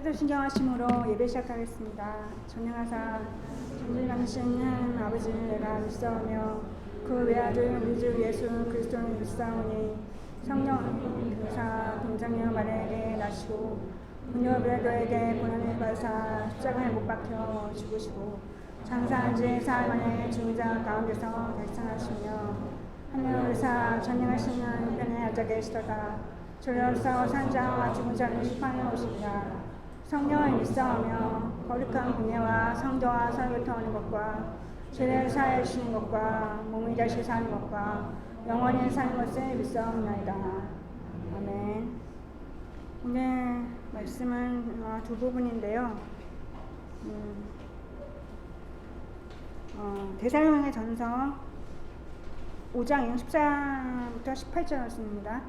사도신경하심으로 예배 시작하겠습니다. 전능하사 전지전능하신 하나님 아버지를 내가 믿사오며 그 외아들 우리 주 예수 그리스도를 믿사오니 성령 교사 동정녀 마리아에게 나시고 분녀 베드로에게 고난을 받으사 십자가에 못 박혀 죽으시고 장사한 지 사흘 만에 죽은 자 가운데서 달성하시며 하늘 의사 전능하신 하나님 편에 앉아 계시다가 저녁서 산자와 죽은 자를 심판해 오시리라. 성령을 믿사오며 거룩한 분예와 성도와 사랑을 통하는 것과 죄를 사하여 주시는 것과 몸이 다시 사는 것과 영원히 사는 것을 믿사옵나이다. 아멘. 오늘 말씀은 두 부분인데요. 데살로니가 전서 5장 14부터 18절 말씀입니다.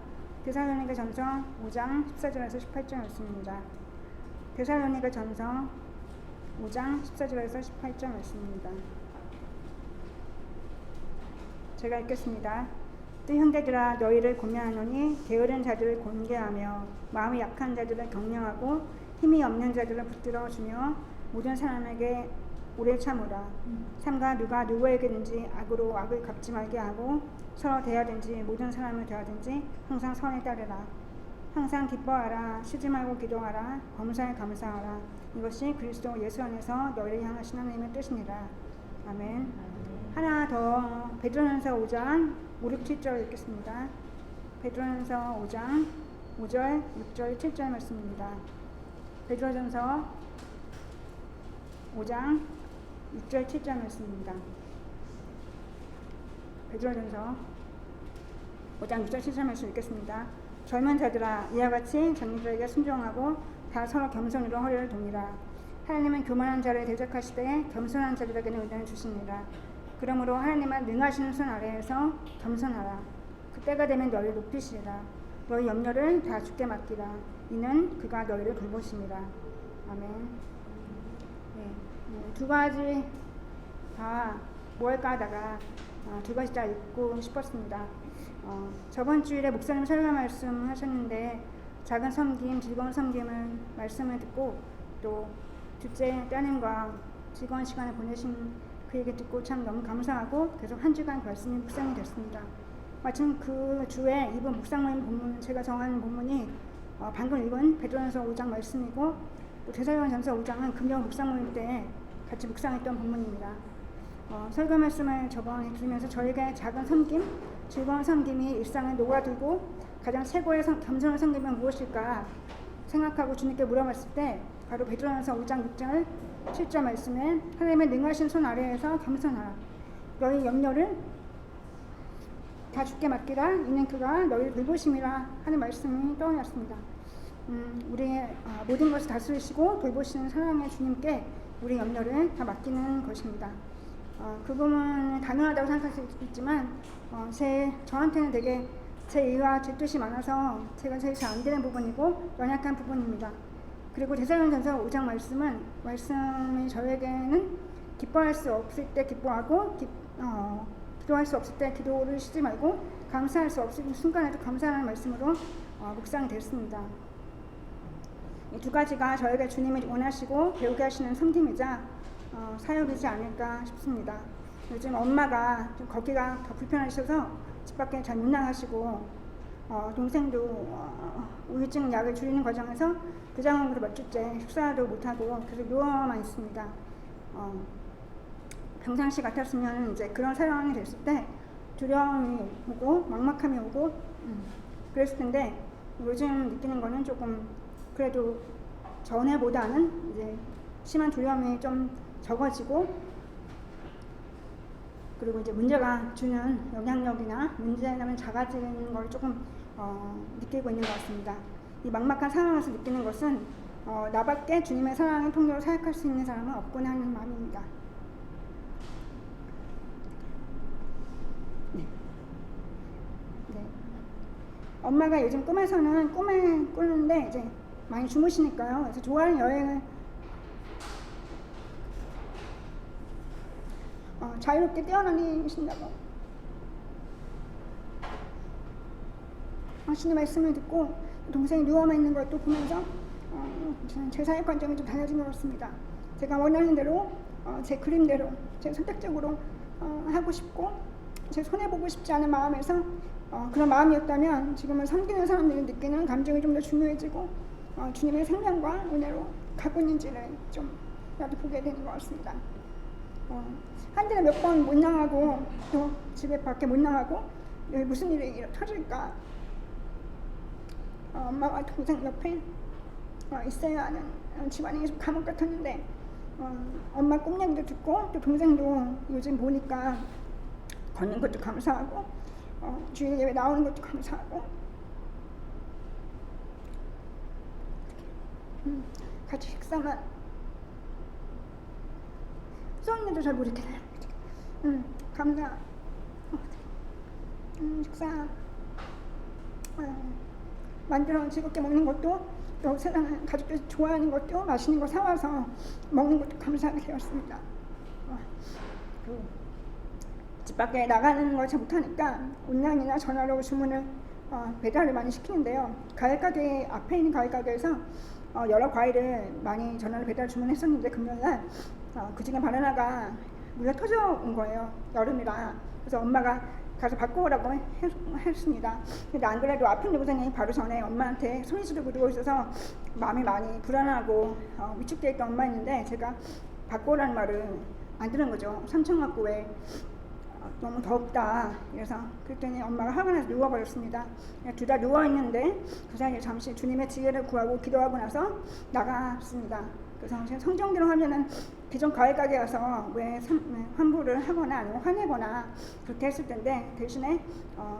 데살로니가 전서 5장 14절에서 18절 말씀입니다. 데살로니가 전서 5장 14절에서 18절 말씀입니다. 제가 읽겠습니다. 또 형제들아 너희를 권면하노니 게으른 자들을 권계하며 마음이 약한 자들을 격려하고 힘이 없는 자들을 붙들어주며 모든 사람에게 오래 참으라. 삼가 누가 누구에게든지 악으로 악을 갚지 말게 하고 서로 대하든지 모든 사람을 대하든지 항상 선에 따르라. 항상 기뻐하라. 쉬지 말고 기도하라. 범사에 감사하라. 이것이 그리스도 예수 안에서 너희를 향하신 하나님의 뜻이니라. 아멘. 하나 더 베드로전서 5장 5, 6, 7절 읽겠습니다. 베드로전서 5장 5절, 6절, 7절 말씀입니다. 베드로전서 5장 6절, 7절 말씀입니다. 베드로전서 5장 6절, 7절 말씀 읽겠습니다. 젊은 자들아 이와 같이 장님들에게 순종하고 다 서로 겸손으로 허리를 돕니라. 하나님은 교만한 자를 대적하시되 겸손한 자들에게는 은혜를 주시니라. 그러므로 하나님은 능하시는 손 아래에서 겸손하라. 그때가 되면 너희를 높이시리라. 너희 염려를 다 주께 맡기라. 이는 그가 너희를 돌보심이라. 아멘. 두 가지 다 뭘까 하다가 두 가지 다 읽고 싶었습니다. 저번 주일에 목사님 설교 말씀 하셨는데 작은 섬김, 즐거운 섬김을 말씀을 듣고 또 둘째 따님과 즐거운 시간을 보내신 그 얘기 듣고 참 너무 감사하고 계속 한 주간 말씀이 묵상이 됐습니다. 마침 그 주에 이번 묵상 모임 본문, 제가 정하는 본문이 방금 읽은 베드로전서 5장 말씀이고 또 데살로니가전서 5장은 금요 묵상 모임 때 같이 묵상했던 본문입니다. 설교 말씀을 저번에 들으면서 저에게 작은 섬김, 즐거운 섬김이 일상에 녹아들고 가장 최고의 겸손한 섬김은 무엇일까 생각하고 주님께 물어봤을 때 바로 베드로전서 5장 6절 7절 말씀에 하나님의 능하신 손 아래에서 겸손하라. 너희 염려를 다 주께 맡기라. 이는 그가 너희를 돌보심이라 하는 말씀이 떠올랐습니다. 우리의 모든 것을 다스리시고 돌보시는 사랑의 주님께 우리 염려를 다 맡기는 것입니다. 그 부분은 당연하다고 생각할 수 있지만 저한테는 되게 제 의와 제 뜻이 많아서 제가 제일 잘 안 되는 부분이고 연약한 부분입니다. 그리고 데살로니가전서 5장 말씀이 저에게는 기뻐할 수 없을 때 기뻐하고 기도할 수 없을 때 기도를 쉬지 말고 감사할 수 없을 순간에도 감사하는 말씀으로 묵상이 됐습니다. 이 두 가지가 저에게 주님이 원하시고 배우게 하시는 섬김이자 사역이지 않을까 싶습니다. 요즘 엄마가 좀 걷기가 더 불편하셔서 집 밖에 잘 못 나가시고 동생도 우울증 약을 줄이는 과정에서 부장으로 몇 주째 식사도 못하고 계속 누워만 있습니다. 평상시 같았으면 이제 그런 상황이 됐을 때 두려움이 오고 막막함이 오고 그랬을 텐데 요즘 느끼는 거는 조금 그래도 전에보다는 이제 심한 두려움이 좀 적어지고 그리고 이제 문제가 주는 영향력이나 문제라면 작아지는 걸 조금 느끼고 있는 것 같습니다. 이 막막한 상황에서 느끼는 것은 나밖에 주님의 사랑의 통로로 사역할 수 있는 사람은 없구나 하는 마음입니다. 네. 엄마가 요즘 꿈에서는 꿈을 꾸는데 이제 많이 주무시니까요. 그래서 좋아하는 여행을 자유롭게 뛰어다니신다고 하시는 말씀을 듣고 동생이 누워만 있는 걸 또 보면서 저는 제 사역 관점이 좀 달라진 것 같습니다. 제가 원하는 대로 제 그림대로 제 선택적으로 하고 싶고 제 손해보고 싶지 않은 마음에서 그런 마음이었다면 지금은 섬기는 사람들이 느끼는 감정이 좀 더 중요해지고 주님의 생명과 은혜로 갖고 있는지를 좀 나도 보게 되는 것 같습니다. 한 달에 몇 번 못 나가고 또 집에 밖에 못 나가고 여기 무슨 일이 터질까 엄마와 동생 옆에 있어야 하는 집안이 좀 감옥 같았는데 엄마 꿈 얘기도 듣고 또 동생도 요즘 보니까 걷는 것도 감사하고 주일 예배 나오는 것도 감사하고 같이 식사만 써있는데도 잘 모르겠네요. 감사 식사 만들어 즐겁게 먹는 것도 또 세상 가족들이 좋아하는 것도 맛있는 거 사와서 먹는 것도 감사하게 되었습니다. 집 밖에 나가는 걸 잘 못하니까 온라인이나 전화로 주문을 배달을 많이 시키는데요. 과일 가게 앞에 있는 과일 가게에서 여러 과일을 많이 전화로 배달 주문했었는데 금요일날 그중에 바나나가 물에 터져 온 거예요. 여름이라. 그래서 엄마가 가서 바꿔 오라고 했습니다. 근데 안 그래도 아픈 동생이 바로 전에 엄마한테 소리 지르고 누워 있어서 마음이 많이 불안하고 위축되어 있던 엄마였는데 제가 바꿔 오라는 말을 안 들은 거죠. 삼천 갖고 왜 너무 덥다. 그랬더니 엄마가 화가 나서 누워버렸습니다. 둘 다 누워있는데 그 사이에 잠시 주님의 지혜를 구하고 기도하고 나서 나갔습니다. 그래서 성경대로 하면은 기존 과일 가게 가서 왜 환불을 하거나 아니면 화내거나 그렇게 했을 텐데 대신에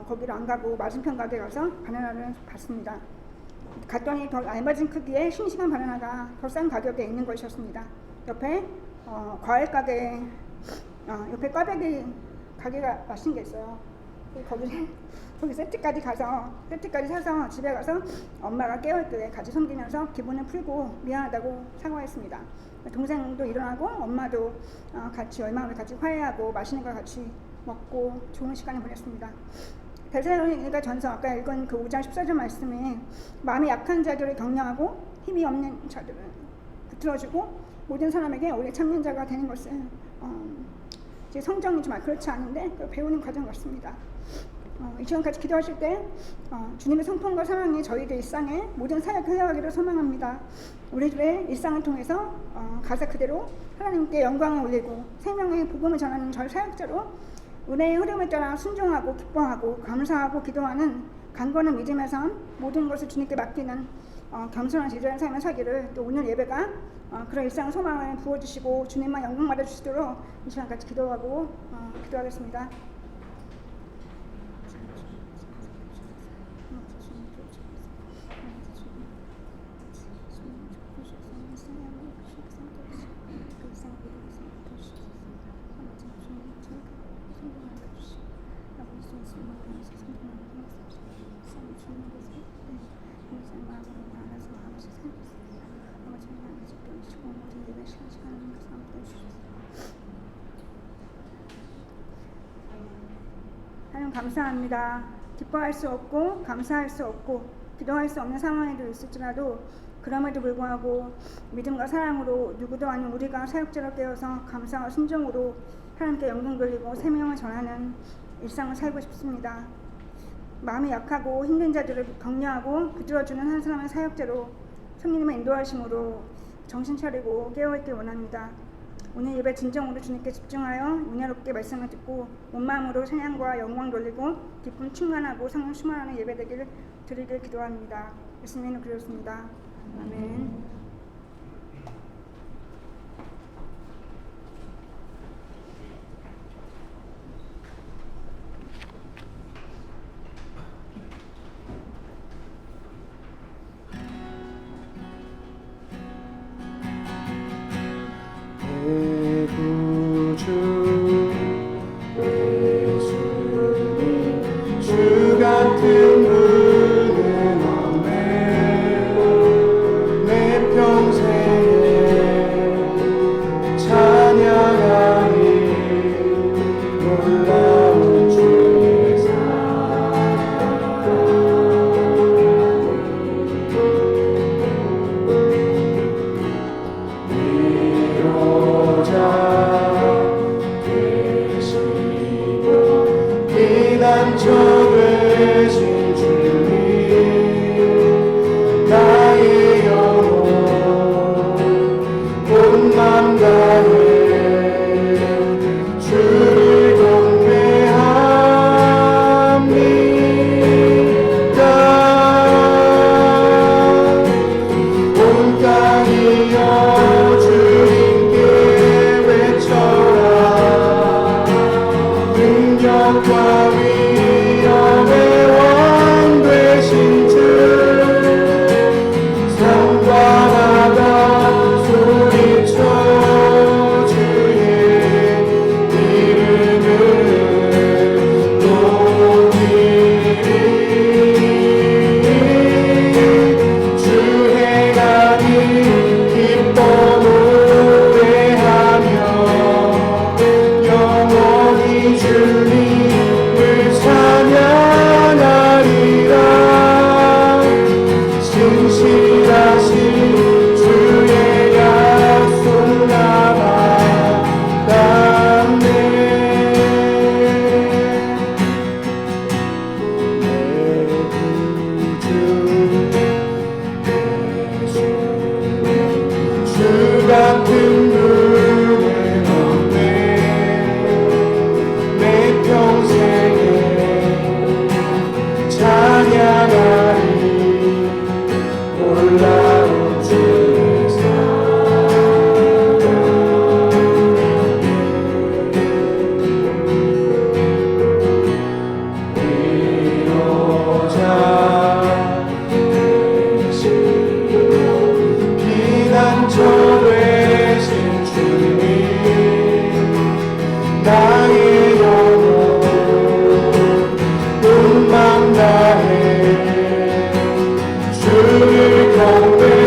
거기로 안 가고 맞은편 가게 가서 바나나를 봤습니다. 갔더니 더 알맞은 크기의 싱싱한 바나나가 더 싼 가격에 있는 것이었습니다. 옆에 과일 가게 옆에 꽈배기 가게가 맛있는 게 있어요. 거기 세트까지 사서 집에 가서 엄마가 깨어있길래 같이 섬기면서 기분을 풀고 미안하다고 사과했습니다. 동생도 일어나고 엄마도 같이 얼마 후에 같이 화해하고 맛있는 걸 같이 먹고 좋은 시간을 보냈습니다. 데살로니가 전서 아까 읽은 그 5장 14절 말씀에 마음이 약한 자들을 격려하고 힘이 없는 자들을 붙들어주고 모든 사람에게 오래 참는 자가 되는 것을 제 성정이 좀 그렇지 않은데 배우는 과정 같습니다. 이 시간 같이 기도하실 때 주님의 성품과 사랑이 저희들 일상에 모든 사역 회하기를 소망합니다. 우리 집의 일상을 통해서 가사 그대로 하나님께 영광을 올리고 생명의 복음을 전하는 저희 사역자로 은혜의 흐름에 따라 순종하고 기뻐하고 감사하고 기도하는 강건한 믿음의 삶, 모든 것을 주님께 맡기는 겸손한 제자의 삶을 살기를 또 오늘 예배가 그런 일상 소망을 부어주시고 주님만 영광 받아주시도록 이 시간 같이 기도하고 기도하겠습니다. 하나님 감사합니다. 기뻐할 수 없고 감사할 수 없고 기도할 수 없는 상황에도 있을지라도 그럼에도 불구하고 믿음과 사랑으로 누구도 아닌 우리가 사역자로 깨어서 감사와 순종으로 하나님께 영광 돌리고 생명을 전하는 일상을 살고 싶습니다. 마음이 약하고 힘든 자들을 격려하고 붙들어주는 한 사람의 사역자로 성령님의 인도하심으로 정신 차리고 깨어있길 원합니다. 오늘 예배 진정으로 주님께 집중하여 은혜롭게 말씀을 듣고 온 마음으로 찬양과 영광 돌리고 기쁨 충만하고 성령 충만하는 예배 되기를 드리길 기도합니다. 예수님의 이름으로 기도했습니다. 아멘. 같은 분은 없네. 내 되신 주님 나의 영혼 온 맘 다해 주를 경배합니다. 온 땅이여 주님께 외쳐라. 능력과 위엄의 왕 되신 주 산과 바다 소리쳐 주의 이름을 높이리. 주 행하니 기뻐 노래하며 영원히 주님을 찬양하리라. 신실하신 주의 약속 나아갔네. 내 구주 주 같은 은혜 없네. 내 평생에 찬양하리. 올라온 주의 사랑 위로자 되신 피난처 되신 주님 나의 영혼 온 맘 다해 주를 경배합니다.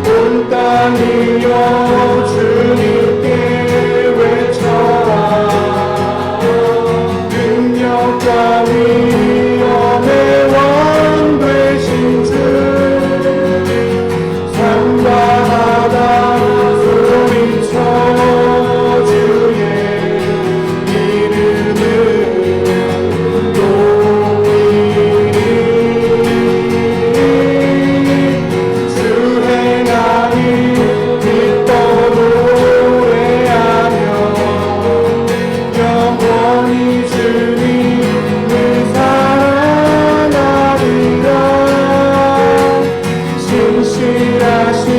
온 땅이여 주님께 외쳐라. 능력과 위엄의 왕 되신 주 산과 바다 소리쳐 주의 이름을 높이리. 주 행하니 기뻐 노래하며 영원히 주님을 사랑하리라. 신실하신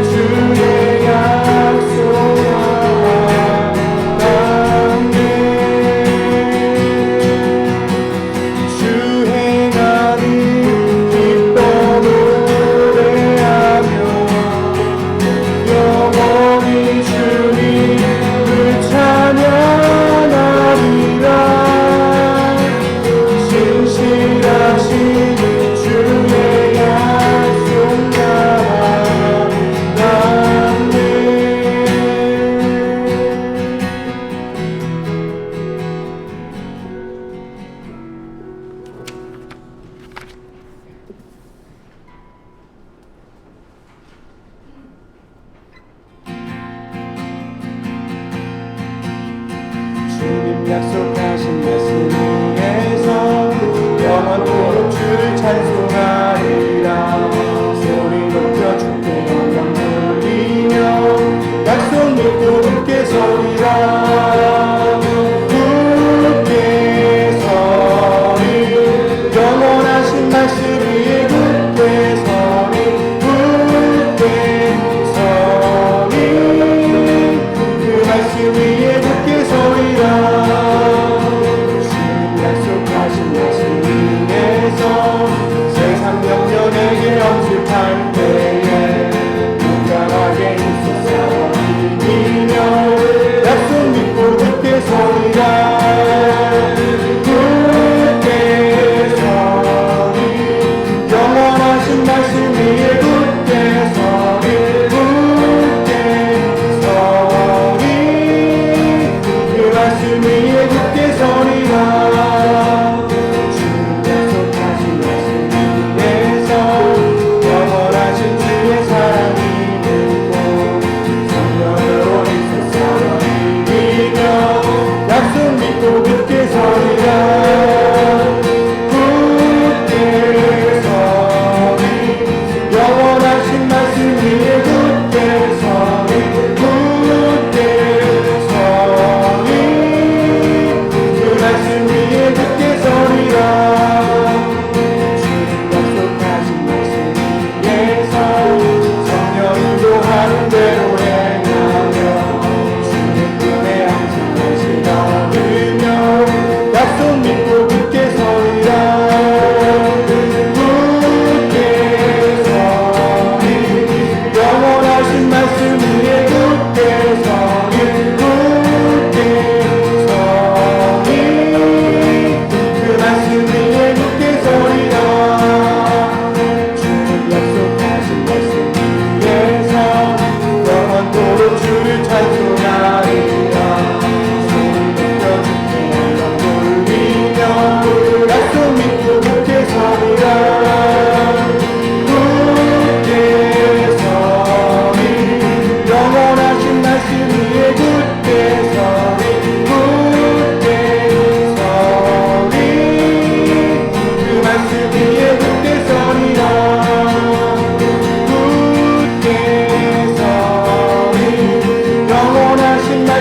주의 약속 나아갔네. 주 행하니 기뻐 노래하며 영원히 주님을 찬양하리라. 신실하신 주의 약속 나아갔네. 주님 약속하신 말씀 위에서 영원토록 주를 찬송하리라. 소리 높여 주께 영광 돌리며 약속 믿고 굳게 서리라. 굳게 서리 영원하신 말씀 위에 굳게 서리. 굳게 서리 그 말씀 위에 굳게 서리라. 주님 약속하신 말씀 위에서 세상 영년에게 엄습할 때에 용감하게 있어 싸워 이기며 약속 믿고 굳게 서리라. 굳게 서리 영원하신 말씀 위에 굳게 서리. 굳게 서리 그 말씀 위에 굳게 서리라. 주님 약속하신 말씀 위에서 영원하신 주의 사랑이 되고 성령으로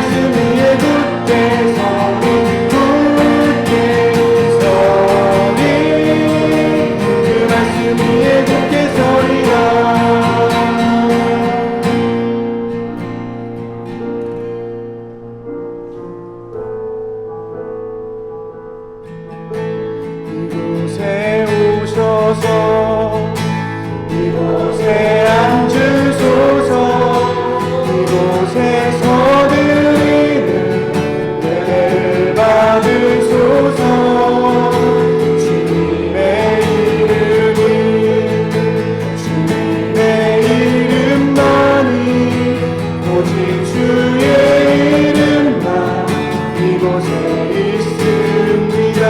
말씀 위에 굳게 서리 굳게 서리 그 말씀 위에 굳게 서리라 이곳에 오셔서 이곳에 앉으소서 이곳에서 드리는 예배를 받으소서 주님의 이름이 주님의 이름만이 오직 주의 이름만 이곳에 있습니다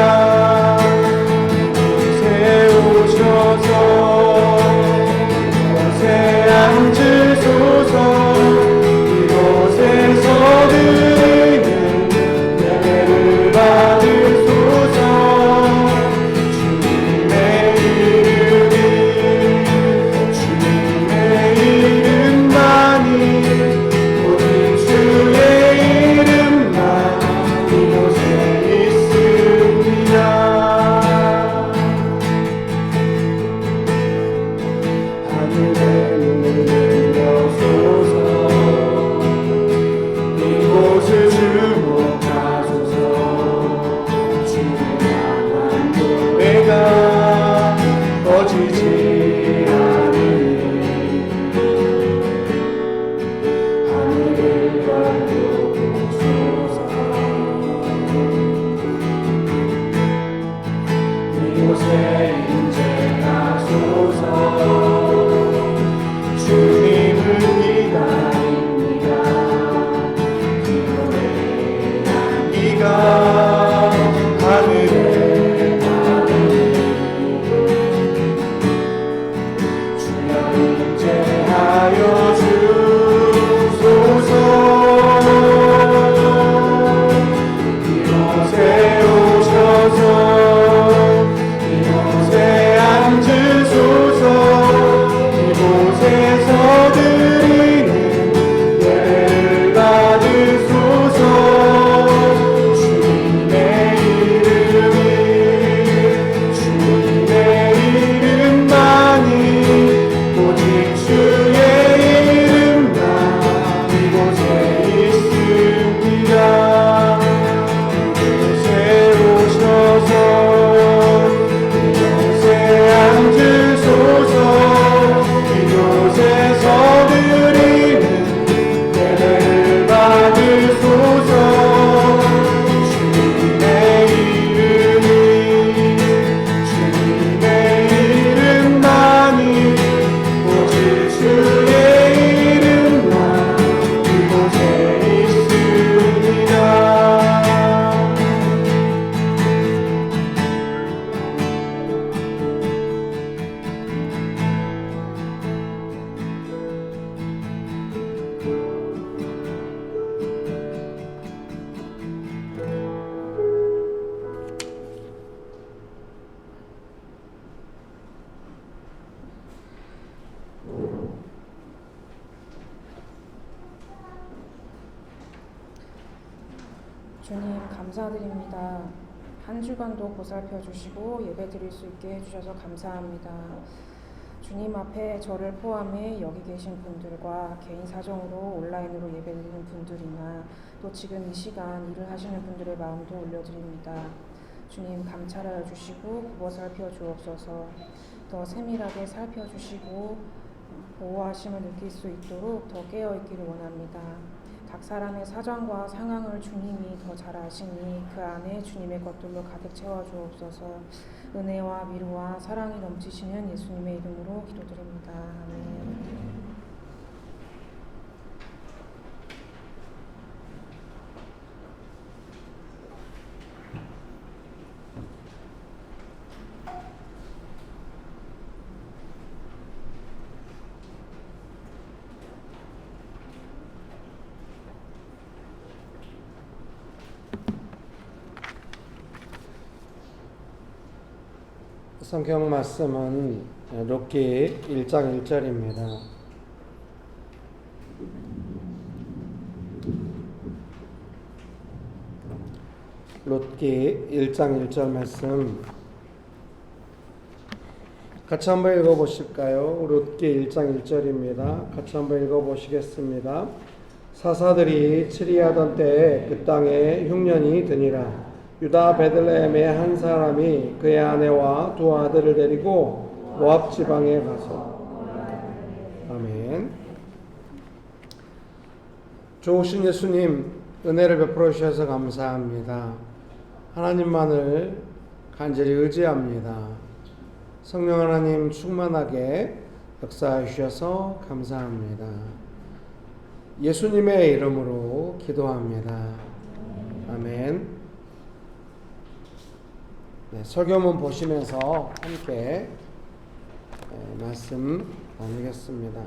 이곳에 오셔서 이곳에 앉으소서 이곳에서 드리는 예배를 받으소서 주님의 이름이 주님의 이름만이 오직 주의 이름만 이곳에 있습니다 하늘의 문을 여소서 이곳을 주목하소서 주의 강한 노래가 꺼지지 않으니 하늘을 열어보소서 이곳에 임재하소서 주님을 기다립니다 기도의 향기가 하늘에 나르니 주여 임재하여 주소서 이곳에 오셔서 이곳에 앉으소서 이곳에서 드리는 예배를 받으소서 주님의 이름이 주님의 이름만이 오직 주의 이름만 이곳에 있습니다 이곳에 오셔서 이곳에 앉으소서 이곳에서 드리는 예배를 받으소서 주님의 이름이 주님의 이름만이 오직 주의 이름만 이곳에 있습니다 주님 감사드립니다. 한 주간도 보살펴 주시고 예배 드릴 수 있게 해주셔서 감사합니다. 주님 앞에 저를 포함해 여기 계신 분들과 개인 사정으로 온라인으로 예배 드리는 분들이나 또 지금 이 시간 일을 하시는 분들의 마음도 올려드립니다. 주님 감찰하여 주시고 보살펴 주옵소서. 더 세밀하게 살펴주시고 보호하심을 느낄 수 있도록 더 깨어있기를 원합니다. 각 사람의 사정과 상황을 주님이 더 잘 아시니 그 안에 주님의 것들로 가득 채워주옵소서. 은혜와 위로와 사랑이 넘치시는 예수님의 이름으로 기도드립니다. 아멘. 성경 말씀은 룻기 1장 1절입니다. 롯기 1장 1절 말씀 같이 한번 읽어보실까요? 롯기 1장 1절입니다. 같이 한번 읽어보시겠습니다. 사사들이 치리하던 때에 그 땅에 흉년이 드니라. 유다 베들레헴의 한 사람이 그의 아내와 두 아들을 데리고 모압 지방에 가서 아멘. 좋으신 예수님 은혜를 베풀어 주셔서 감사합니다. 하나님만을 간절히 의지합니다. 성령 하나님 충만하게 역사해 주셔서 감사합니다. 예수님의 이름으로 기도합니다. 아멘. 네, 설교문 보시면서 함께 말씀 나누겠습니다.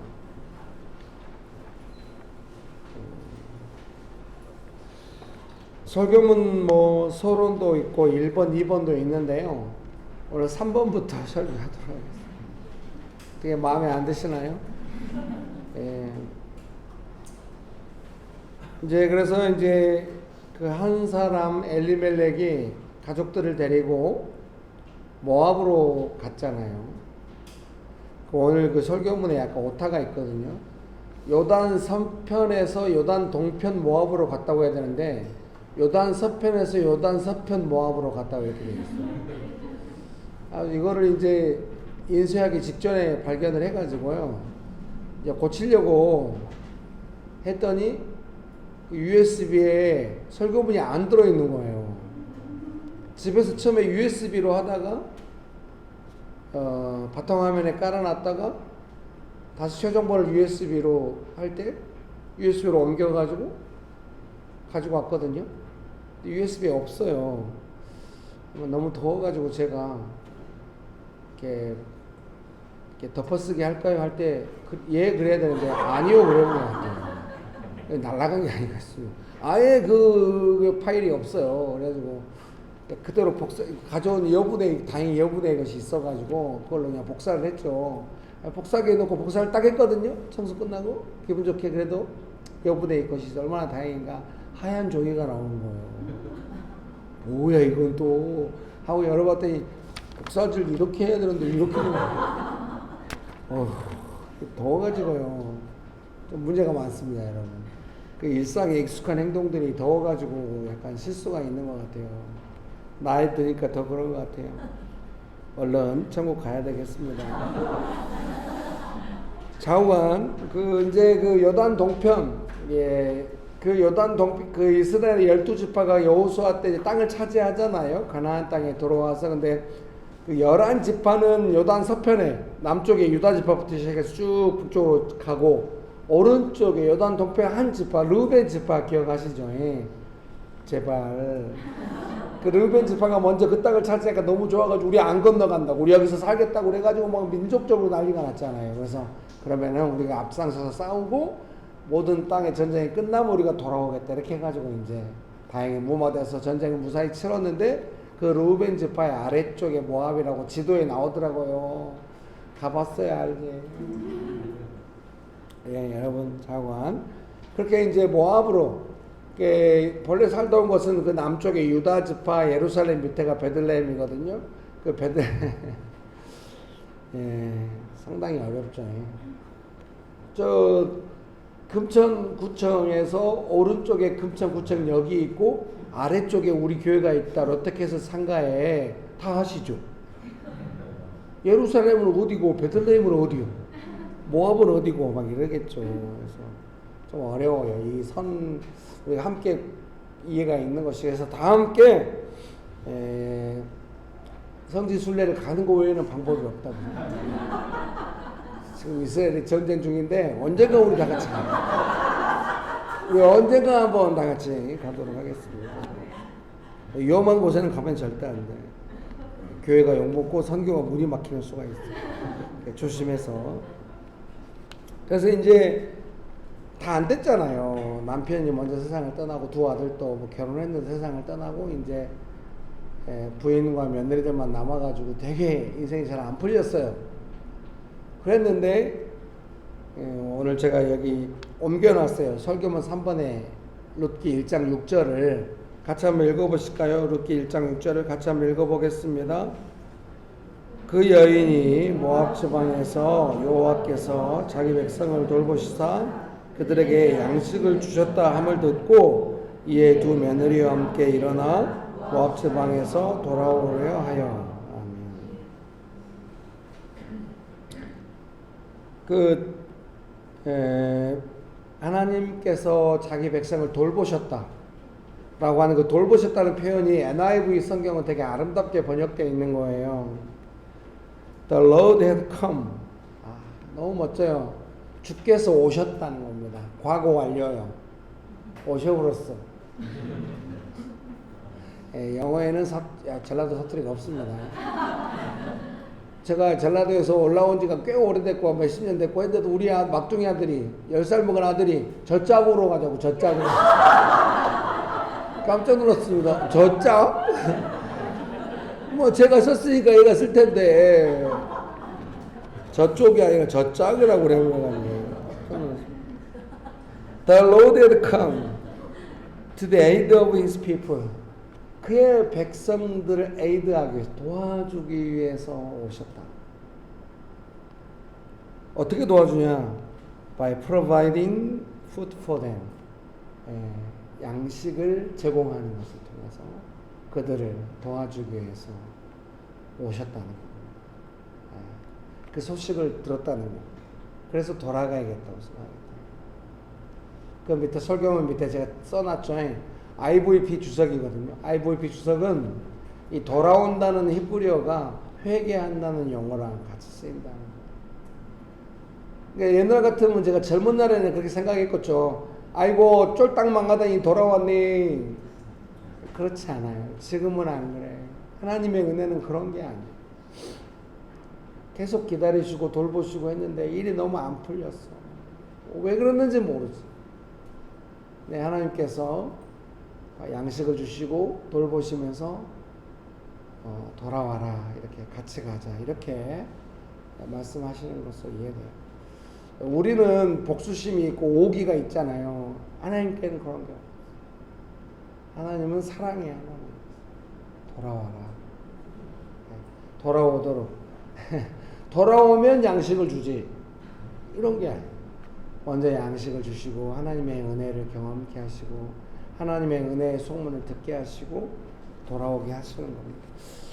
설교문 서론도 있고 1번, 2번도 있는데요. 오늘 3번부터 설교하도록 하겠습니다. 되게 마음에 안 드시나요? 그래서 그 한 사람 엘리멜렉이 가족들을 데리고 모압으로 갔잖아요. 오늘 그 설교문에 약간 오타가 있거든요. 요단 서편에서 요단 동편 모압으로 갔다고 해야 되는데 요단 서편에서 요단 서편 모압으로 갔다고 이렇게 되어 있어요. 이거를 인쇄하기 직전에 발견을 해가지고요. 이제 고치려고 했더니 USB에 설교문이 안 들어있는 거예요. 집에서 처음에 USB로 하다가 바탕화면에 깔아놨다가 다시 최종본을 USB로 할 때 USB로 옮겨가지고 가지고 왔거든요. USB에 없어요. 너무 더워가지고 제가 이렇게 덮어쓰기 할까요? 할 때 그래야 되는데 아니요 그러는 것 같아요. 날아간 게 아니겠어요. 아예 그 파일이 없어요. 그래가지고 그대로 가져온 여분의 다행히 여분의 것이 있어가지고 그걸로 그냥 복사를 했죠. 복사기에 넣고 복사를 딱 했거든요. 청소 끝나고 기분 좋게 그래도 여분의 것이 얼마나 다행인가. 하얀 종이가 나오는 거예요. 뭐야 이건 또 하고 열어봤더니 복사질 이렇게 해야 되는데 이렇게 더워가지고요. 좀 문제가 많습니다, 여러분. 그 일상에 익숙한 행동들이 더워가지고 약간 실수가 있는 것 같아요. 나이 드니까 더 그런 것 같아요. 얼른 천국 가야 되겠습니다. 좌우간 그 요단 동편 그 요단 그 이스라엘 12지파가 여호수아 때 땅을 차지하잖아요. 가나안 땅에 들어와서. 근데 그 11지파는 요단 서편에 남쪽에 유다 지파부터 시작해서 쭉 북쪽으로 가고 오른쪽에 요단 동편 한 지파 르우벤 지파 기억하시죠? 제발. 그 르우벤 지파가 먼저 그 땅을 차지하니까 너무 좋아가지고 우리 안 건너간다고 우리 여기서 살겠다고 그래가지고 막 민족적으로 난리가 났잖아요. 그래서 그러면은 우리가 앞장서서 싸우고 모든 땅의 전쟁이 끝나면 우리가 돌아오겠다 이렇게 해가지고 다행히 무마돼서 전쟁을 무사히 치렀는데 그 르우벤 지파의 아래쪽에 모압이라고 지도에 나오더라고요. 가봤어야 알지. 여러분 자관 그렇게 모압으로 본래 살다 온 것은 그 남쪽에 유다 지파 예루살렘 밑에가 베들레헴이거든요. 그 상당히 어렵죠. 저 금천구청에서 오른쪽에 금천구청역이 있고 아래쪽에 우리 교회가 있다. 롯데캐슬 상가에 다 하시죠. 예루살렘은 어디고 베들레헴은 어디요? 모압은 어디고 막 이러겠죠. 그래서 좀 어려워요. 이 우리가 함께 이해가 있는 것이. 그래서 다 함께 성지순례를 가는 거 외에는 방법이 없다고. 지금 이스라엘이 전쟁 중인데 언젠가 우리 다 같이 가요. 우리 언젠가 한번 다 같이 가도록 하겠습니다. 위험한 곳에는 가면 절대 안 돼. 교회가 욕먹고 선교가 문이 막히는 수가 있어요. 조심해서. 그래서 다 안 됐잖아요. 남편이 먼저 세상을 떠나고 두 아들도 결혼했는데 세상을 떠나고 부인과 며느리들만 남아가지고 되게 인생이 잘 안 풀렸어요. 그랬는데 오늘 제가 여기 옮겨놨어요. 설교문 3번에 롯기 1장 6절을 같이 한번 읽어보실까요? 룻기 1장 6절을 같이 한번 읽어보겠습니다. 그 여인이 모압 지방에서 여호와께서 자기 백성을 돌보시사 그들에게 양식을 주셨다 함을 듣고 이에 두 며느리와 함께 일어나 모압 지방에서 돌아오려 하여. 아멘. 하나님께서 자기 백성을 돌보셨다 라고 하는 그 돌보셨다는 표현이 NIV 성경은 되게 아름답게 번역되어 있는 거예요. The Lord had come. 너무 멋져요. 주께서 오셨다는 겁니다. 과거 완료요. 오셔버렸어. 영어에는 전라도 사투리가 없습니다. 제가 전라도에서 올라온 지가 꽤 오래됐고 몇십 년 됐고 했는데도 우리 막둥이 아들이 10살 먹은 아들이 젖짝으로 가자고 젖짝으로. 깜짝 놀랐습니다. 젖짝? 뭐 제가 썼으니까 얘가 쓸 텐데 저쪽이 아니라 저짝이라고 그래가지고 The Lord had come to the aid of his people. 그의 백성들을 에이드하기 위해서 도와주기 위해서 오셨다. 어떻게 도와주냐? By providing food for them. 양식을 제공하는 것을 통해서 그들을 도와주기 위해서 오셨다는 것. 그 소식을 들었다는 것. 그래서 돌아가야겠다고 생각했다. 그 밑에 설교문 밑에 제가 써놨죠. IVP 주석이거든요. IVP 주석은 이 돌아온다는 히브리어가 회개한다는 용어랑 같이 쓰인다는 거예요. 그러니까 옛날 같으면 제가 젊은 날에는 그렇게 생각했겠죠. 아이고 쫄딱 망가다니 돌아왔니. 그렇지 않아요. 지금은 안 그래. 하나님의 은혜는 그런 게 아니에요. 계속 기다리시고 돌보시고 했는데 일이 너무 안 풀렸어. 왜 그랬는지 모르지. 네, 하나님께서 양식을 주시고 돌보시면서 돌아와라 이렇게 같이 가자 이렇게 말씀하시는 것으로 이해돼요. 우리는 복수심이 있고 오기가 있잖아요. 하나님께는 그런 게 없어요. 하나님은 사랑이에요. 하나님. 돌아와라. 돌아오도록. 돌아오면 양식을 주지. 이런 게 아니에요. 먼저 양식을 주시고 하나님의 은혜를 경험케 하시고 하나님의 은혜의 소문을 듣게 하시고 돌아오게 하시는 겁니다.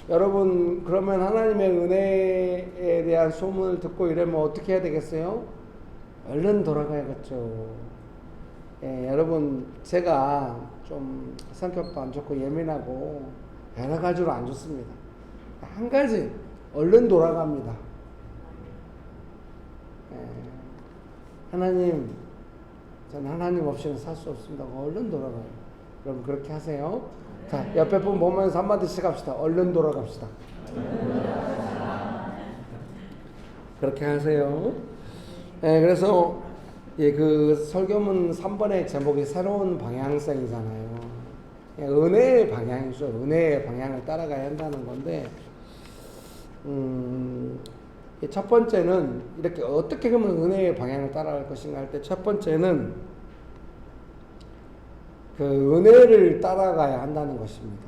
여러분 그러면 하나님의 은혜에 대한 소문을 듣고 이러면 어떻게 해야 되겠어요? 얼른 돌아가야겠죠. 여러분 제가 좀 성격도 안 좋고 예민하고 여러 가지로 안 좋습니다. 한 가지 얼른 돌아갑니다. 하나님 저는 하나님 없이는 살 수 없습니다. 얼른 돌아가요. 여러분 그렇게 하세요. 자 옆에 분 보면서 한마디씩 합시다. 얼른 돌아갑시다. 그렇게 하세요. 그래서 그 설교문 3번의 제목이 새로운 방향성이잖아요. 은혜의 방향이죠. 은혜의 방향을 따라가야 한다는 건데 첫 번째는 이렇게 어떻게 하면 은혜의 방향을 따라갈 것인가 할 때 첫 번째는 그 은혜를 따라가야 한다는 것입니다.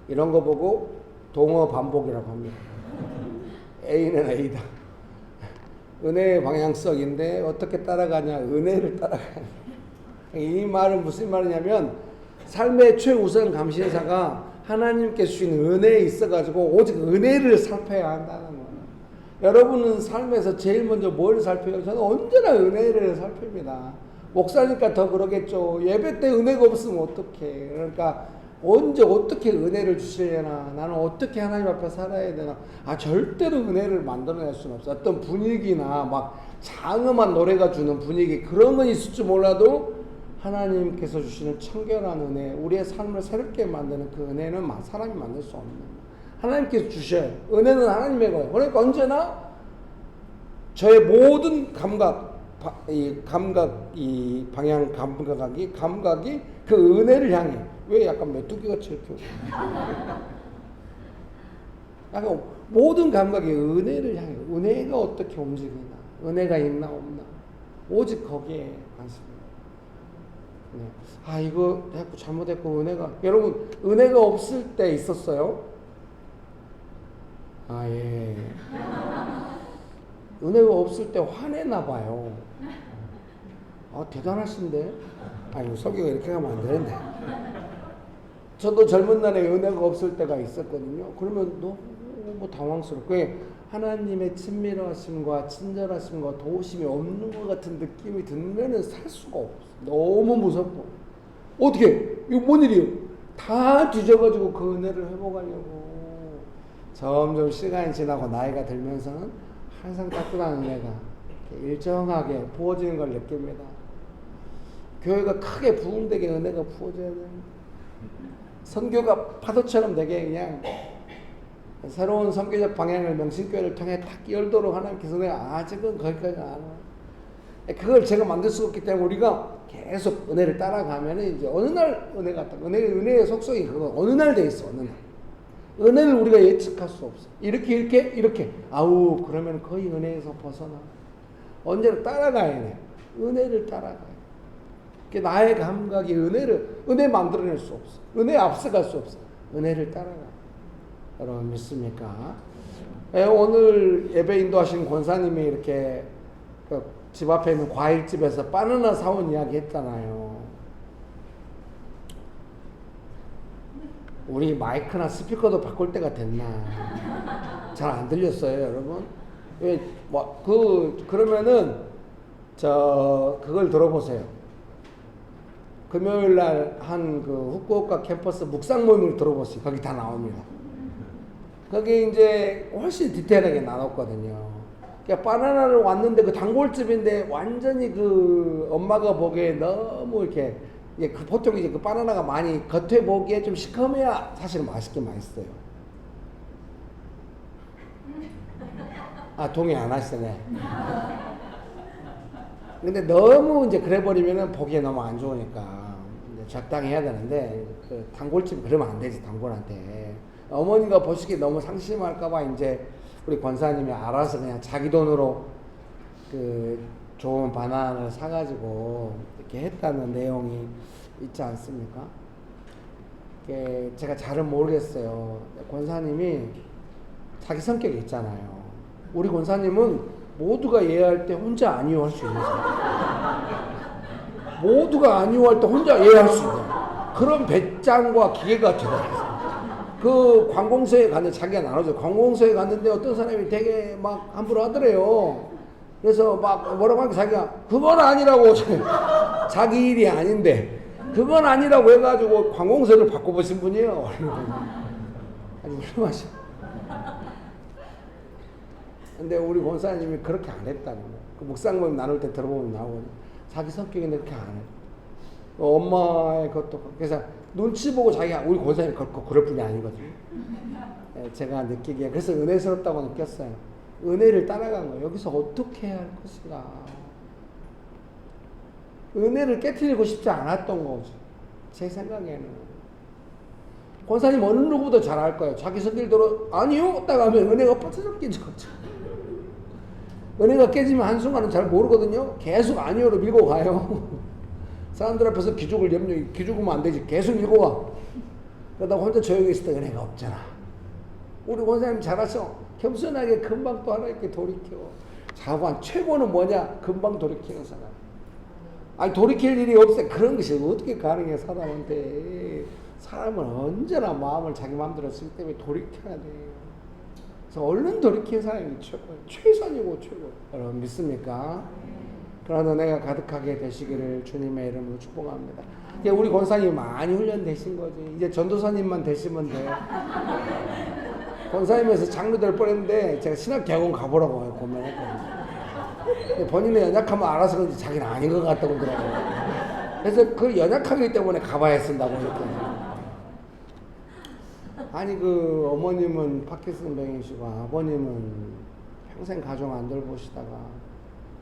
이런 거 보고 동어 반복이라고 합니다. A는 A다. 은혜의 방향성인데 어떻게 따라가냐? 은혜를 따라가냐? 이 말은 무슨 말이냐면 삶의 최우선 감신사가 하나님께 주신 은혜에 있어가지고 오직 은혜를 살펴야 한다는 거예요. 여러분은 삶에서 제일 먼저 뭘 살펴요? 저는 언제나 은혜를 살핍니다. 목사니까 더 그러겠죠. 예배 때 은혜가 없으면 어떡해. 그러니까 언제 어떻게 은혜를 주시려나, 나는 어떻게 하나님 앞에 살아야 되나. 절대로 은혜를 만들어낼 수는 없어. 어떤 분위기나 막 장엄한 노래가 주는 분위기 그런 건 있을지 몰라도 하나님께서 주시는 청결한 은혜, 우리의 삶을 새롭게 만드는 그 은혜는 사람이 만들 수 없는 거예요. 하나님께서 주셔요. 은혜는 하나님의 거예요. 그러니까 언제나 저의 모든 이 방향 감각이 그 은혜를 향해. 왜 약간 메뚜기같이 이렇게 약간 모든 감각이 은혜를 향해. 은혜가 어떻게 움직이나, 은혜가 있나 없나, 오직 거기에 관심입니다. 네. 아 이거 자꾸 잘못했고 은혜가 여러분 은혜가 없을 때 있었어요? 아 예. 은혜가 없을 때 화내나 봐요. 아 대단하신데. 아니 설교가 이렇게 가면 안 되는데. 저도 젊은 날에 은혜가 없을 때가 있었거든요. 그러면 너무 당황스럽고 하나님의 친밀하심과 친절하심과 도우심이 없는 것 같은 느낌이 들면은 살 수가 없어. 너무 무섭고 어떻게 이거 뭔 일이에요? 다 뒤져가지고 그 은혜를 회복하려고 점점 시간이 지나고 나이가 들면서는 항상 따뜻한 은혜가 일정하게 부어지는 걸 느낍니다. 교회가 크게 부흥되게 은혜가 부어져야 돼요. 선교가 파도처럼 되게 그냥 새로운 선교적 방향을 명신교회를 통해 딱 열도록 하나님께서 아직은 거기까지 안 와요. 그걸 제가 만들 수 없기 때문에 우리가 계속 은혜를 따라가면 이제 어느 날 은혜가 딱 은혜의 속성이 그거 어느 날 돼 있어. 어느 날 은혜를 우리가 예측할 수 없어. 이렇게 아우 그러면 거의 은혜에서 벗어나. 언제나 따라가야 돼. 은혜를 따라가야 돼. 나의 감각이 은혜 만들어낼 수 없어. 은혜 앞서갈 수 없어. 은혜를 따라가. 여러분 믿습니까? 오늘 예배 인도하신 권사님이 이렇게 집 앞에 있는 과일집에서 바나나 사온 이야기 했잖아요. 우리 마이크나 스피커도 바꿀 때가 됐나? 잘 안 들렸어요, 여러분? 그러면은 그걸 들어보세요. 금요일 날 한 그 후쿠오카 캠퍼스 묵상 모임을 들어보세요. 거기 다 나옵니다. 거기 이제 훨씬 디테일하게 나눴거든요. 그러니까 바나나를 왔는데 그 단골집인데 완전히 그 엄마가 보기에 너무 이렇게 보통 이제 그 바나나가 많이 겉에 보기에 좀 시커매야 사실 맛있긴 맛있어요. 아 동의 안 하시네. 근데 너무 이제 그래 버리면은 보기에 너무 안 좋으니까 이제 적당히 해야 되는데 그 단골집 그러면 안 되지. 단골한테 어머니가 보시기에 너무 상심할까봐 이제 우리 권사님이 알아서 그냥 자기 돈으로 그 좋은 바나나를 사가지고 이렇게 했다는 내용이 있지 않습니까? 제가 잘은 모르겠어요. 권사님이 자기 성격이 있잖아요. 우리 권사님은 모두가 이해할 때 혼자 안 이해할 수 있는 사람. 모두가 안 이해할 때 혼자 이해할 수 있는 그런 배짱과 기계가 대단해요. 그 관공서에 갔는데 자기가 나눠줘. 관공서에 갔는데 어떤 사람이 되게 막 함부로 하더래요. 그래서 막 뭐라고 하니까 자기가 그건 아니라고 자기 일이 아닌데 그건 아니라고 해가지고 관공서를 바꿔보신 분이에요. 아니 훌륭하셔. 근데 우리 권사님이 그렇게 안 했다는 거예요. 그 묵상 모임 나눌 때 들어보면 나오거든요. 자기 성격인데 그렇게 안 해요. 엄마의 것도 그래서 눈치 보고 자기가 우리 권사님이 그럴 뿐이 아니거든요. 제가 느끼기에 그래서 은혜스럽다고 느꼈어요. 은혜를 따라간 거예요. 여기서 어떻게 해야 할 것인가. 은혜를 깨트리고 싶지 않았던 거죠. 제 생각에는. 권사님 어느 누구보다 잘 알 거예요. 자기 성질대로 아니요 딱 하면 은혜가 빠져서 깨지죠. 은혜가 깨지면 한순간은 잘 모르거든요. 계속 아니요로 밀고 가요. 사람들 앞에서 기죽으면 안 되지. 계속 밀고 가. 그러다가 혼자 조용히 있을 때 은혜가 없잖아. 우리 권사님 잘하셔. 겸손하게 금방 또 하나님께 돌이켜. 자관 최고는 뭐냐? 금방 돌이키는 사람. 아니 돌이킬 일이 없어. 그런 것이 어떻게 가능해 사람한테. 사람은 언제나 마음을 자기 마음대로 쓰기 때문에 돌이켜야 돼. 그래서 얼른 돌이키는 사람이 최고예요. 최선이고 최고. 여러분 믿습니까? 그런 은혜가 가득하게 되시기를 주님의 이름으로 축복합니다. 우리 권사님이 많이 훈련되신 거지. 이제 전도사님만 되시면 돼. 권사님에서 장로 될 뻔했는데 제가 신학대학원 가보라고 고민했거든요. 본인의 연약하면 알아서 그런지 자기는 아닌 것 같다고 그러더라고요. 그래서 그 연약하기 때문에 가봐야 쓴다고 했거든요. 아니 그 어머님은 파킨슨 병이시고 아버님은 평생 가정 안 돌보시다가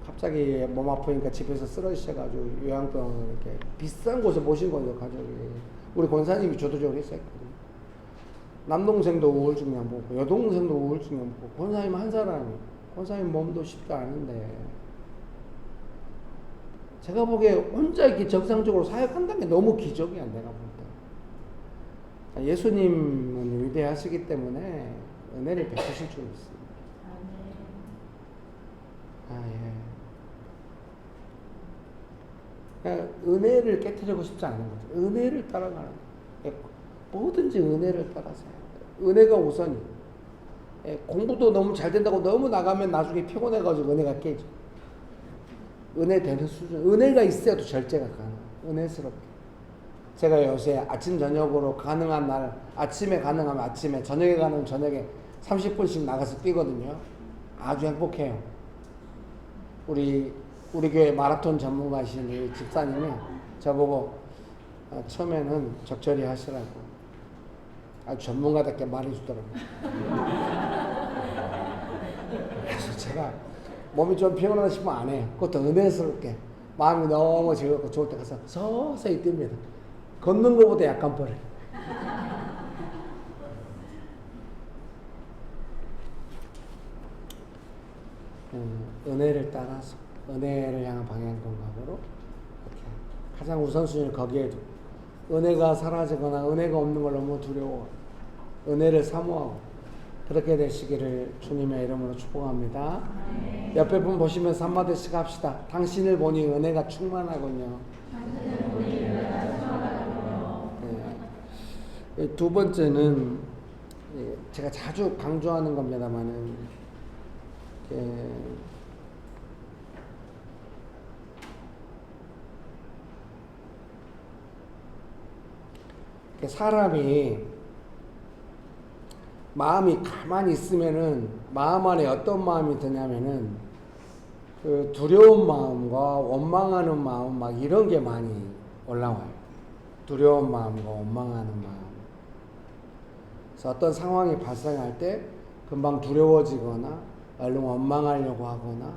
갑자기 몸 아프니까 집에서 쓰러지셔가지고 요양병원 이렇게 비싼 곳에 모신 거죠 가족이. 우리 권사님이 주도적으로 했었거든요. 남동생도 우울증약 먹고 여동생도 우울증약 먹고 권사님 한 사람이 권사님 몸도 쉽지 않은데 제가 보기에 혼자 이렇게 정상적으로 사역한다는 게 너무 기적이야, 내가 볼 때. 예수님은 위대하시기 때문에 은혜를 베푸실 줄 믿습니다. 그냥 은혜를 깨뜨리고 싶지 않은 거죠. 은혜를 따라가는 거예요. 뭐든지 은혜를 따라서 해야 돼요. 은혜가 우선이에요. 공부도 너무 잘 된다고 너무 나가면 나중에 피곤해가지고 은혜가 깨져. 은혜 되는 수준. 은혜가 있어야도 절제가 가능해요. 은혜스럽게. 제가 요새 아침 저녁으로 가능한 날, 아침에 가능하면 아침에, 저녁에 가능하면 저녁에 30분씩 나가서 뛰거든요. 아주 행복해요. 우리 교회 마라톤 전문가이신 우리 집사님이 저보고 처음에는 적절히 하시라고 아주 전문가답게 말해주더라고요. 그래서 제가 몸이 좀 피곤하다 싶으면 안 해요. 그것도 은혜스럽게 마음이 너무 즐겁고 좋을 때 가서 서서히 뜁니다. 걷는 것보다 약간 빠르게. 은혜를 따라서 은혜를 향한 방향감각으로 이렇게 가장 우선순위를 거기에 두고 은혜가 사라지거나 은혜가 없는 걸 너무 두려워 은혜를 사모하고 그렇게 되시기를 주님의 이름으로 축복합니다. 옆에 분 보시면서 한마디씩 합시다. 당신을 보니 은혜가 충만하군요. 네. 두 번째는 제가 자주 강조하는 겁니다만은 사람이 마음이 가만히 있으면은 마음 안에 어떤 마음이 드냐면은 그 두려운 마음과 원망하는 마음 막 이런 게 많이 올라와요. 두려운 마음과 원망하는 마음. 그래서 어떤 상황이 발생할 때 금방 두려워지거나 얼른 원망하려고 하거나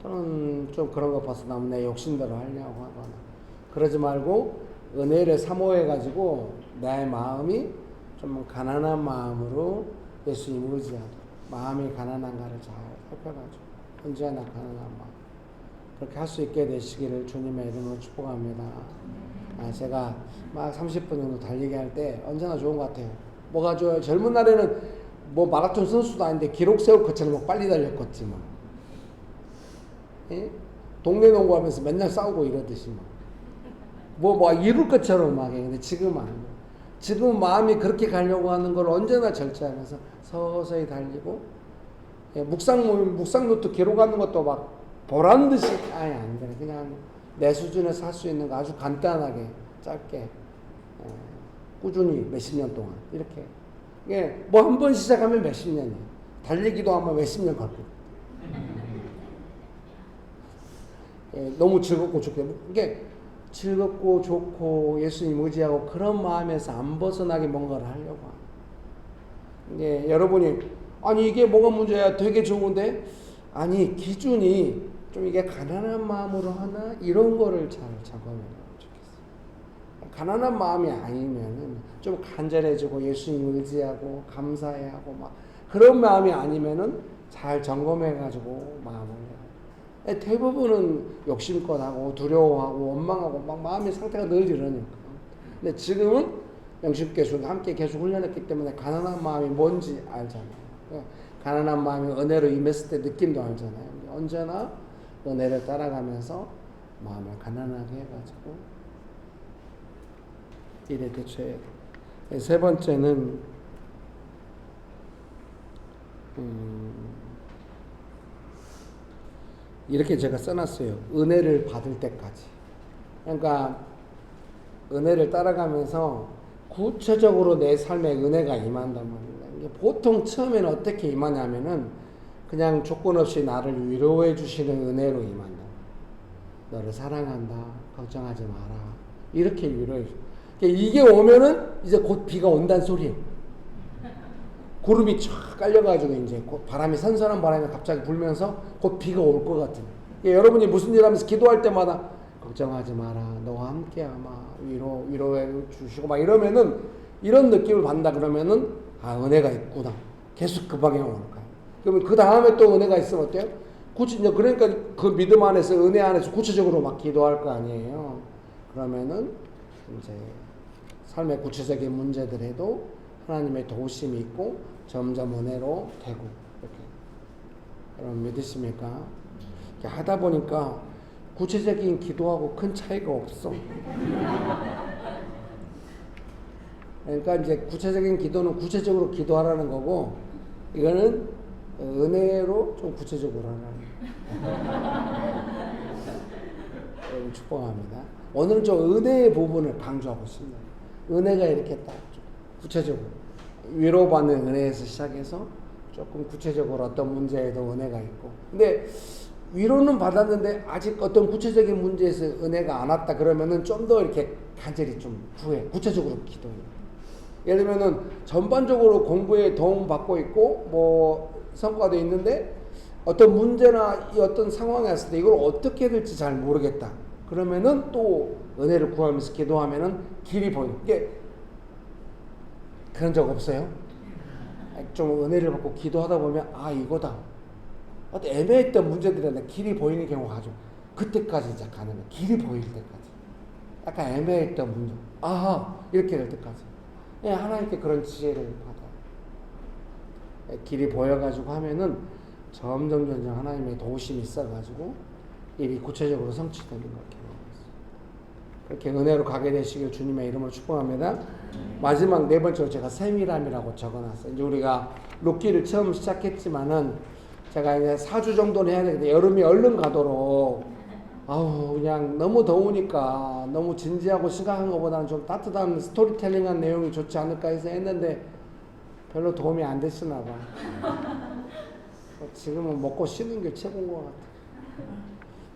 또는 좀 그런 거 벗어나면 내 욕심대로 하려고 하거나 그러지 말고 은혜를 사모해가지고 내 마음이 좀 가난한 마음으로 예수님 의지하도록 마음이 가난한가를 잘 살펴가지고 언제나 가난한 마음 그렇게 할 수 있게 되시기를 주님의 이름으로 축복합니다. 제가 막 30분 정도 달리기 할 때 언제나 좋은 것 같아요. 뭐가 좋아요? 젊은 날에는 뭐 마라톤 선수도 아닌데 기록 세울 것처럼 뭐 빨리 달렸겠지 뭐. 예? 동네 농구하면서 맨날 싸우고 이러듯이 뭐 이룰 것처럼 막 해. 근데 지금은 안 돼. 지금 마음이 그렇게 가려고 하는 걸 언제나 절제하면서 서서히 달리고 묵상노트 기록하는 것도 막 보란 듯이 아예 안 돼. 그냥 내 수준에서 할 수 있는 거 아주 간단하게 짧게 꾸준히 몇십 년 동안 이렇게 뭐 한 번 시작하면 몇십 년이에요. 달리기도 아마 몇십 년 걸고 너무 즐겁고 좋게 이게 즐겁고 좋고 예수님 의지하고 그런 마음에서 안 벗어나게 뭔가를 하려고 하는. 여러분이 아니 이게 뭐가 문제야? 되게 좋은데 아니 기준이 좀 이게 가난한 마음으로 하나 이런 거를 잘 적어내면 좋겠어요. 가난한 마음이 아니면은 좀 간절해지고 예수님 의지하고 감사해하고 막 그런 마음이 아니면은 잘 점검해가지고 마음을 해요. 대부분은 욕심껏 하고 두려워하고 원망하고 막 마음의 상태가 늘 이러니까. 근데 지금은 영식교수가 함께 계속 훈련했기 때문에 가난한 마음이 뭔지 알잖아요. 가난한 마음이 은혜로 임했을 때 느낌도 알잖아요. 언제나 은혜를 따라가면서 마음을 가난하게 해가지고 일에 대처해야 돼요. 세 번째는 이렇게 제가 써놨어요. 은혜를 받을 때까지. 그러니까 은혜를 따라가면서 구체적으로 내 삶에 은혜가 임한단 말이에요. 보통 처음에는 어떻게 임하냐면은 그냥 조건 없이 나를 위로해 주시는 은혜로 임한다. 너를 사랑한다. 걱정하지 마라. 이렇게 위로해 줘. 이게 오면은 이제 곧 비가 온다는 소리예요. 구름이 쫙 깔려가지고 이제 곧 바람이 선선한 바람이 갑자기 불면서 곧 비가 올 것 같은. 여러분이 무슨 일 하면서 기도할 때마다 걱정하지 마라. 너와 함께하마. 위로해 주시고 막 이러면은 이런 느낌을 받는다 그러면은 은혜가 있구나. 계속 그 방향으로 가요. 그러면 그 다음에 또 은혜가 있으면 어때요? 이제 그러니까 그 믿음 안에서 은혜 안에서 구체적으로 막 기도할 거 아니에요. 그러면은 이제 삶의 구체적인 문제들에도 하나님의 도우심이 있고 점점 은혜로 되고 이렇게. 여러분 믿으십니까? 이렇게 하다 보니까 구체적인 기도하고 큰 차이가 없어. 그러니까 이제 구체적인 기도는 구체적으로 기도하라는 거고 이거는 은혜로 좀 구체적으로 하라는 여러분 축복합니다. 오늘은 좀 은혜의 부분을 강조하고 있습니다. 은혜가 이렇게 딱 구체적으로 위로받는 은혜에서 시작해서 조금 구체적으로 어떤 문제에도 은혜가 있고 근데 위로는 받았는데 아직 어떤 구체적인 문제에서 은혜가 안 왔다 그러면은 좀 더 이렇게 간절히 좀 구해 구체적으로 기도해. 예를 들면은 전반적으로 공부에 도움 받고 있고 뭐 성과도 있는데 어떤 문제나 이 어떤 상황에 왔을 때 이걸 어떻게 해야 될지 잘 모르겠다. 그러면은 또 은혜를 구하면서 기도하면은 길이 보이는 게 그런 적 없어요? 좀 은혜를 받고 기도하다 보면 아 이거다. 어떤 애매했던 문제들한테 길이 보이는 경우가 아주 그때까지 이제 가는 거예요. 길이 보일 때까지. 약간 애매했던 문제. 아하 이렇게 될 때까지. 예, 하나님께 그런 지혜를 받아요. 예, 길이 보여가지고 하면은 점점 하나님의 도우심이 있어가지고 일이 구체적으로 성취되는 것 같아요. 그렇게 은혜로 가게 되시길 주님의 이름으로 축복합니다. 마지막 네 번째로 제가 세밀함이라고 적어놨어요. 이제 우리가 룻기를 처음 시작했지만은 제가 이제 4주 정도는 해야 되는데 여름이 얼른 가도록 그냥 너무 더우니까 너무 진지하고 심각한 것보다는 좀 따뜻한 스토리텔링한 내용이 좋지 않을까 해서 했는데 별로 도움이 안 됐으나 봐. 지금은 먹고 쉬는 게 최고인 것 같아.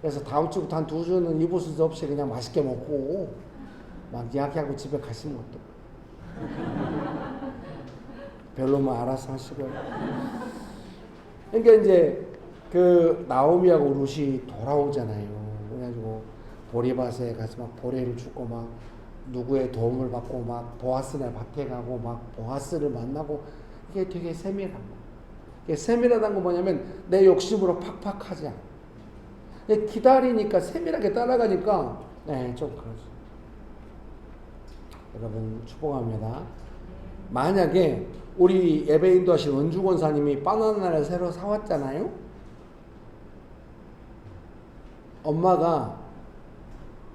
그래서 다음 주부터 한 2주는 이불 수도 없이 그냥 맛있게 먹고 막 이야기하고 집에 가시는 것도 별로면 알아서 하시고요. 그러니까 이제 그 나오미하고 룻이 돌아오잖아요. 그래가지고 보리밭에 가서 막 보리를 줍고 막 누구의 도움을 받고 막 보아스네 밭에 가고 막 보아스를 만나고 이게 되게 세밀한 거. 이게 세밀하다는 건 뭐냐면 내 욕심으로 팍팍 하지 않아. 기다리니까 세밀하게 따라가니까 네, 좀 그러죠. 여러분 축복합니다. 만약에 우리 예배 인도하신 은주 권사님이 바나나를 새로 사왔잖아요. 엄마가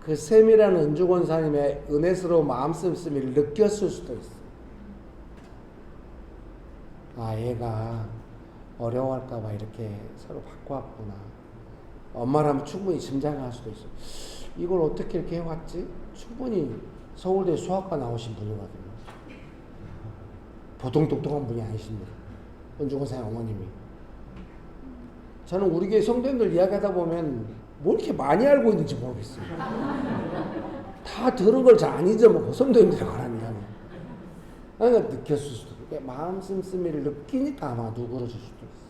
그 세밀한 은주 권사님의 은혜스러운 마음 씀씀이를 느꼈을 수도 있어. 아 얘가 어려워할까봐 이렇게 새로 바꿔왔구나. 엄마라면 충분히 짐작할 수도 있어. 이걸 어떻게 이렇게 해왔지? 충분히 서울대 수학과 나오신 분이거든요. 보통 똑똑한 분이 아니십니다. 은주 권사님 어머님이. 저는 우리 교회 성도님들 이야기하다 보면 뭐 이렇게 많이 알고 있는지 모르겠어요. 다 들은 걸 잘 안 잊어먹고 성도님들이 말합니다. 그러니까 느꼈을 수도 있고 마음 씀씀이를 느끼니까 아마 누그러질 수도 있어.